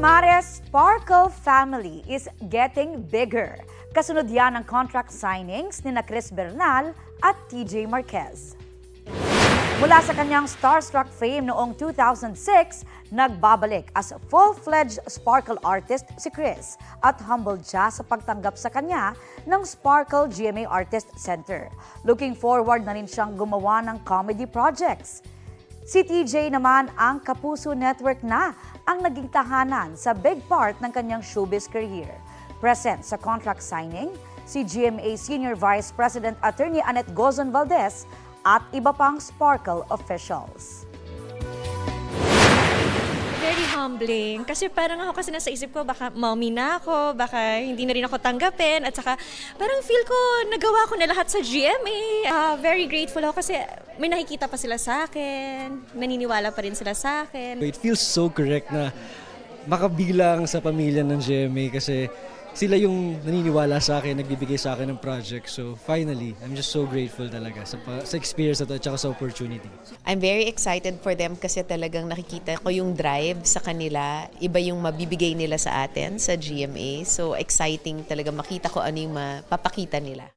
Mares Sparkle family is getting bigger. Kasunod yan ang contract signings ni Chris Bernal at TJ Marquez. Mula sa kanyang starstruck fame noong 2006, nagbabalik as full-fledged sparkle artist si Chris at humbled siya sa pagtanggap sa kanya ng Sparkle GMA Artist Center. Looking forward na rin siyang gumawa ng comedy projects. Si TJ naman ang Kapuso Network na ang naging tahanan sa big part ng kanyang showbiz career. Present sa contract signing, si GMA Senior Vice President Attorney Annette Gozon Valdez at iba pang Sparkle officials. Very humbling. Kasi parang ako kasi nasa isip ko, baka mommy na ako, baka hindi na rin ako tanggapin. At saka parang feel ko, nagawa ko na lahat sa GMA. Very grateful ako kasi may nakikita pa sila sa akin. Naniniwala pa rin sila sa akin. It feels so correct na makabilang sa pamilya ng GMA kasi sila yung naniniwala sa akin, nagbibigay sa akin ng project. So finally, I'm just so grateful talaga sa experience na to at sa opportunity. I'm very excited for them kasi talagang nakikita ko yung drive sa kanila. Iba yung mabibigay nila sa atin sa GMA. So exciting talaga makita ko ano yung mapapakita nila.